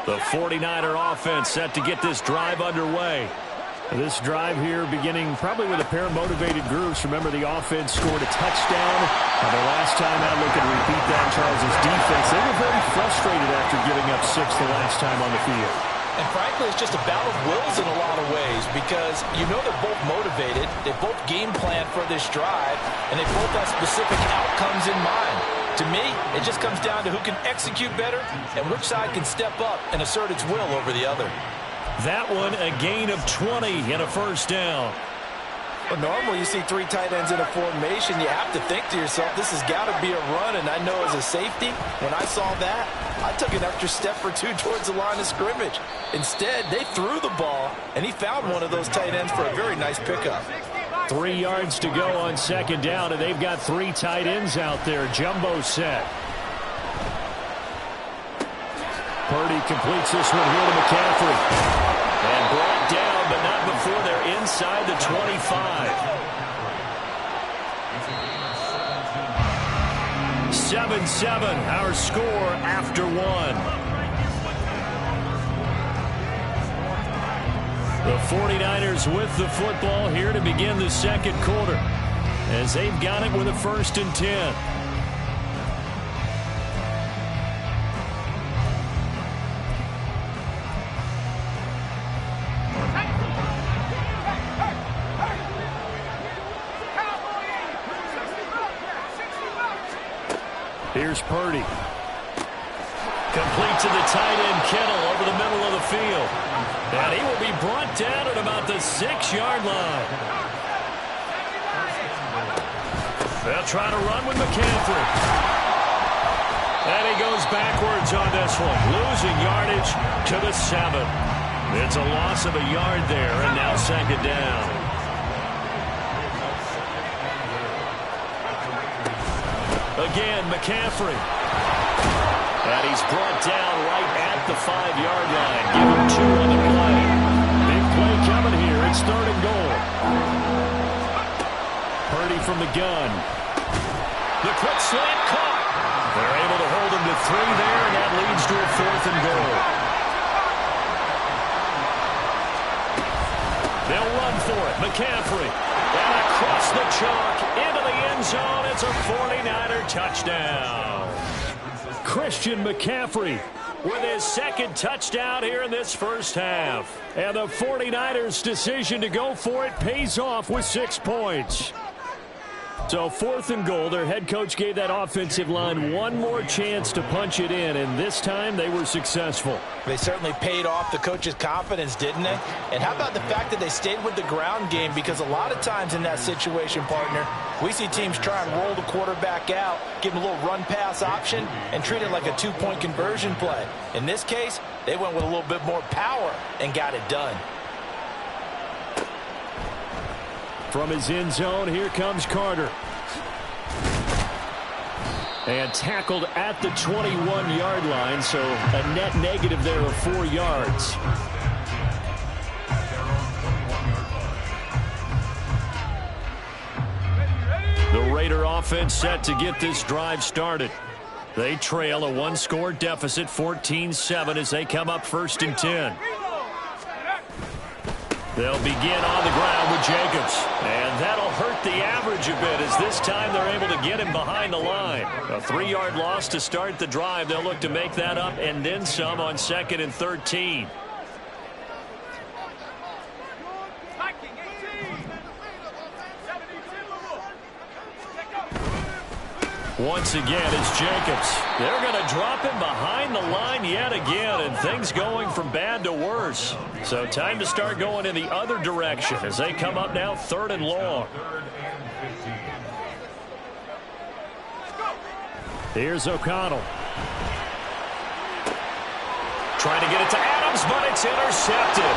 The 49er offense set to get this drive underway. This drive here beginning probably with a pair of motivated groups. Remember, the offense scored a touchdown. The last time out, looking to repeat that, Charles' defense. They were very frustrated after giving up 6 the last time on the field. And frankly, it's just a battle of wills in a lot of ways because you know they're both motivated. They both game plan for this drive, and they both have specific outcomes in mind. To me, it just comes down to who can execute better and which side can step up and assert its will over the other. That one, a gain of 20 and a first down. Well, normally you see 3 tight ends in a formation. You have to think to yourself, this has got to be a run. And I know as a safety, when I saw that, I took an extra step or 2 towards the line of scrimmage. Instead, they threw the ball, and he found one of those tight ends for a very nice pickup. 3 yards to go on second down, and they've got 3 tight ends out there. Jumbo set. Purdy completes this one here to McCaffrey. And brought down, but not before they're inside the 25. 7-7, our score after 1. The 49ers with the football here to begin the second quarter, as they've got it with a 1st and 10. Here's Purdy. Complete to the tight end, Kittle, over the middle of the field. And he will be brought down at about the 6-yard line. They'll try to run with McCaffrey. And he goes backwards on this one, losing yardage to the 7. It's a loss of a yard there, and now second down. Again, McCaffrey. And he's brought down right at the 5-yard line. Give him 2 on the play. Big play coming here. It's 3rd and goal. Purdy from the gun. The quick slant caught. They're able to hold him to 3 there, and that leads to a 4th and goal. They'll run for it. McCaffrey. And across the chalk into the end zone. It's a 49er touchdown. Christian McCaffrey with his 2nd touchdown here in this first half. And the 49ers' decision to go for it pays off with 6 points. So 4th and goal, their head coach gave that offensive line one more chance to punch it in, and this time they were successful. They certainly paid off the coach's confidence, didn't they? And how about the fact that they stayed with the ground game? Because a lot of times in that situation, partner, we see teams try and roll the quarterback out, give him a little run-pass option, and treat it like a 2-point conversion play. In this case, they went with a little bit more power and got it done. From his end zone, here comes Carter. And tackled at the 21-yard line, so a net negative there of 4 yards. The Raider offense set to get this drive started. They trail a 1-score deficit, 14-7, as they come up 1st and 10. They'll begin on the ground with Jacobs. And that'll hurt the average a bit, as this time they're able to get him behind the line. A 3-yard loss to start the drive. They'll look to make that up and then some on 2nd and 13. Once again, it's Jacobs. They're going to drop him behind the line yet again, and things going from bad to worse. So time to start going in the other direction as they come up now 3rd and long. Here's O'Connell. Trying to get it to Adams, but it's intercepted.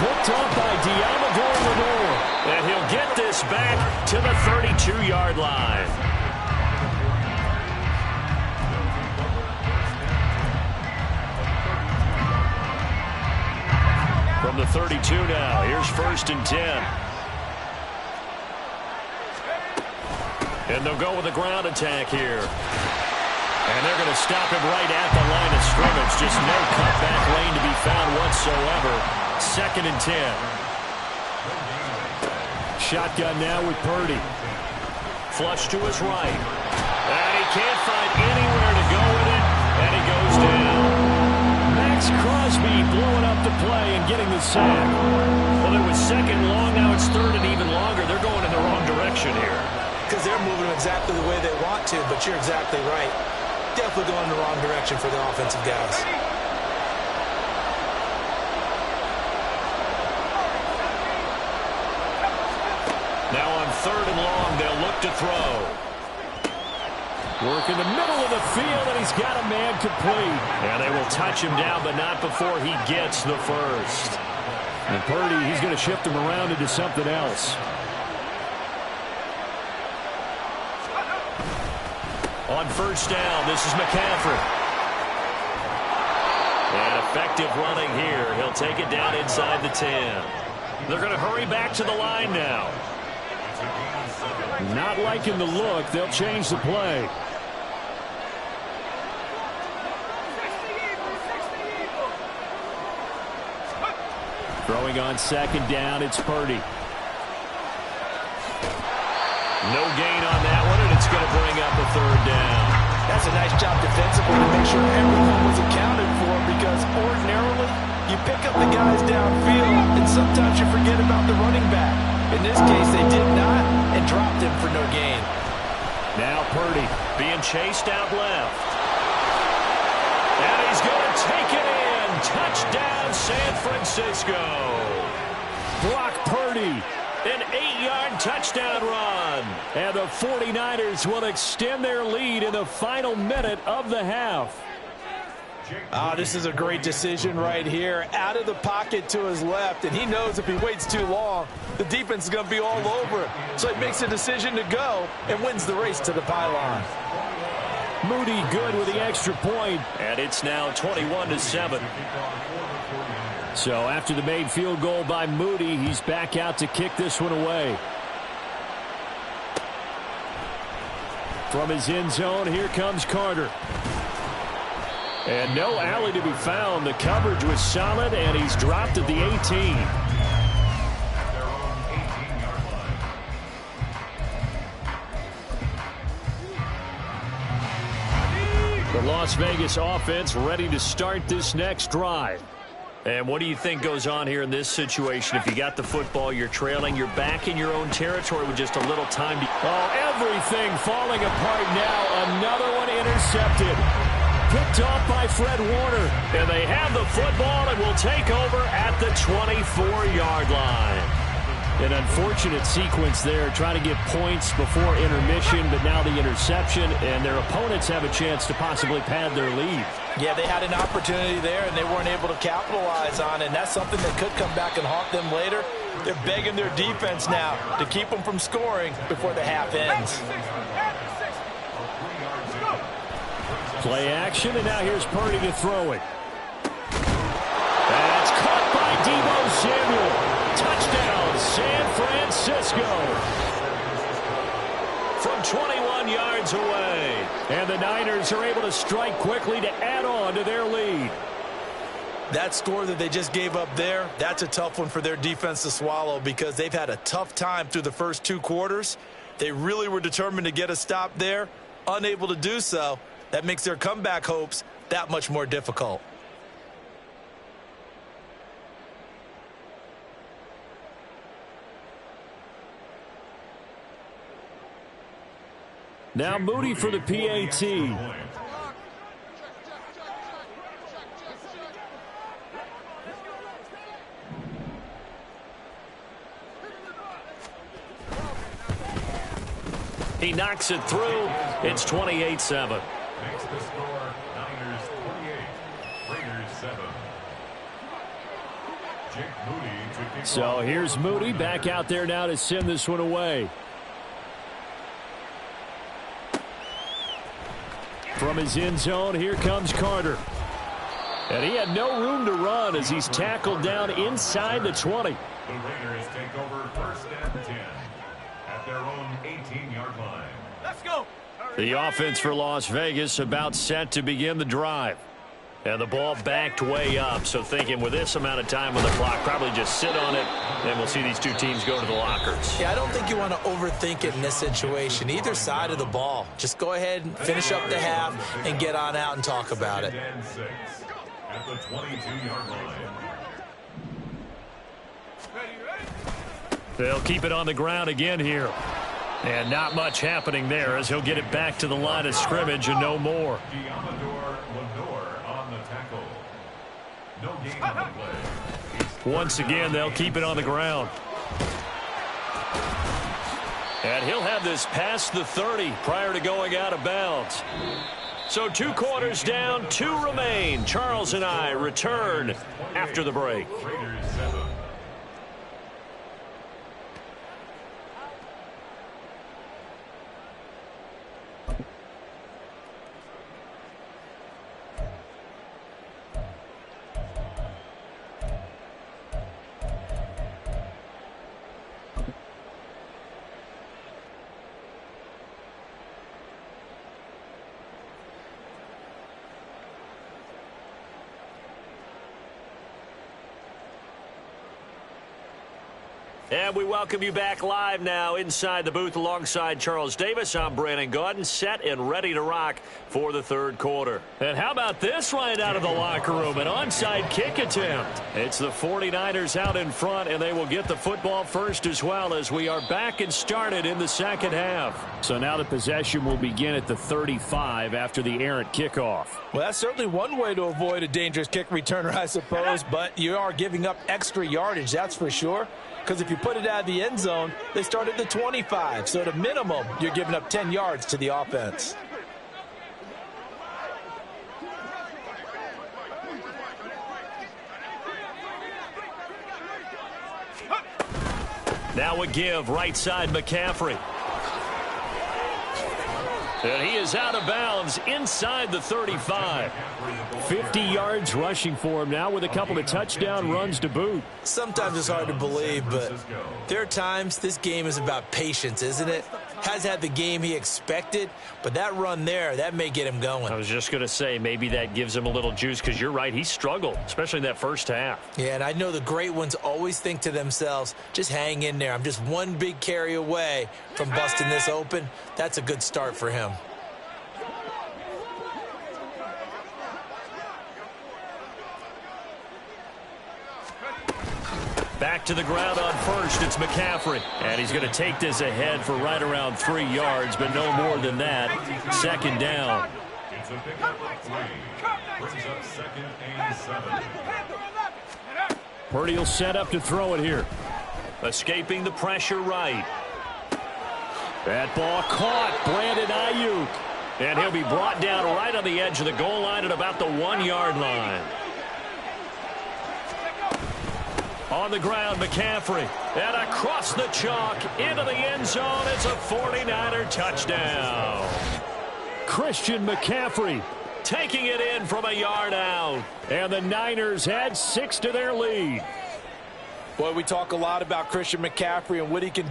Picked off by Diamador Lenore. And he'll get this back to the 32-yard line. From the 32 now, here's 1st and 10. And they'll go with a ground attack here. And they're going to stop him right at the line of scrimmage. Just no cutback lane to be found whatsoever. 2nd and 10. Shotgun now with Purdy. Flush to his right. And he can't find anywhere to go with it. And he goes down. Max Crosby blowing up the play and getting the sack. Well, it was 2nd long. Now it's 3rd and even longer. They're going in the wrong direction here. Because they're moving exactly the way they want to, but you're exactly right. Definitely going in the wrong direction for the offensive guys. Now on 3rd and long, they'll look to throw. Work in the middle of the field, and he's got a man complete. And they will touch him down, but not before he gets the first. And Purdy, he's going to shift him around into something else. On 1st down, this is McCaffrey. And effective running here. He'll take it down inside the 10. They're going to hurry back to the line now. Not liking the look. They'll change the play. Throwing on 2nd down, it's Purdy. No gain on that one, and it's going to bring up a 3rd down. That's a nice job defensively to make sure everyone was accounted for, because ordinarily you pick up the guys downfield and sometimes you forget about the running back. In this case, they did not and dropped him for no gain. Now Purdy being chased out left. And he's going to take it in. Touchdown, San Francisco. Brock Purdy. An 8-yard touchdown run. And the 49ers will extend their lead in the final minute of the half. This is a great decision right here. Out of the pocket to his left, and he knows if he waits too long, the defense is going to be all over it. So he makes a decision to go and wins the race to the pylon. Moody good with the extra point, and it's now 21-7. So after the made field goal by Moody, he's back out to kick this one away. From his end zone, here comes Carter. And no alley to be found. The coverage was solid, and he's dropped at the 18. The Las Vegas offense ready to start this next drive. And what do you think goes on here in this situation? If you got the football, you're trailing, you're back in your own territory with just a little time to... Oh, everything falling apart now. Another one intercepted. Picked off by Fred Warner. And they have the football and will take over at the 24-yard line. An unfortunate sequence there, trying to get points before intermission, but now the interception, and their opponents have a chance to possibly pad their lead. Yeah, they had an opportunity there, and they weren't able to capitalize on it, and that's something that could come back and haunt them later. They're begging their defense now to keep them from scoring before the half ends. Play action, and now here's Purdy to throw it. That's caught by Deebo Samuel. Touchdown, San Francisco. From 21 yards away. And the Niners are able to strike quickly to add on to their lead. That score that they just gave up there, that's a tough one for their defense to swallow because they've had a tough time through the first 2 quarters. They really were determined to get a stop there, unable to do so. That makes their comeback hopes that much more difficult. Now Moody for the PAT. He knocks it through. It's 28-7. Makes the score Niners 28, Raiders 7. Jake Moody to kick So off. here's Moody back out there now to send this one away. From his end zone, here comes Carter. And he had no room to run as he's tackled down inside the 20. The Raiders take over 1st and 10 at their own 18-yard line. Let's go. The offense for Las Vegas about set to begin the drive. And the ball backed way up, so thinking with this amount of time on the clock, probably just sit on it, and we'll see these two teams go to the lockers. Yeah, I don't think you want to overthink it in this situation. Either side of the ball. Just go ahead and finish up the half and get on out and talk about it. At the 22-yard line. They'll keep it on the ground again here. And not much happening there as he'll get it back to the line of scrimmage and no more. No gain on the play. Once again, they'll keep it on the ground. And he'll have this past the 30 prior to going out of bounds. So 2 quarters down, 2 remain. Charles and I return after the break. Raiders 7. And we welcome you back live now inside the booth alongside Charles Davis. I'm Brandon Gaudin, set and ready to rock for the third quarter. And how about this right out of the locker room? An onside kick attempt. It's the 49ers out in front, and they will get the football first as well as we are back and started in the second half. So now the possession will begin at the 35 after the errant kickoff. Well, that's certainly one way to avoid a dangerous kick returner, I suppose, but you are giving up extra yardage, that's for sure. Because if you put it out of the end zone, they start at the 25. So at a minimum, you're giving up 10 yards to the offense. Now a give right side McCaffrey. And he is out of bounds inside the 35. 50 yards rushing for him now with a couple of touchdown runs to boot. Sometimes it's hard to believe, but there are times this game is about patience, isn't it? Has had the game he expected, but that run there, that may get him going. I was just going to say maybe that gives him a little juice because you're right, he struggled, especially in that first half. Yeah, and I know the great ones always think to themselves, just hang in there. I'm just one big carry away from busting this open. That's a good start for him. Back to the ground on first, it's McCaffrey. And he's going to take this ahead for right around 3 yards, but no more than that. Second down. It's a pickup of 3. Brings up 2nd and 7. Purdy will set up to throw it here. Escaping the pressure right. That ball caught. Brandon Ayuk. And he'll be brought down right on the edge of the goal line at about the 1-yard line. On the ground, McCaffrey. And across the chalk into the end zone. It's a 49er touchdown. Christian McCaffrey taking it in from a yard out. And the Niners add 6 to their lead. Boy, we talk a lot about Christian McCaffrey and what he can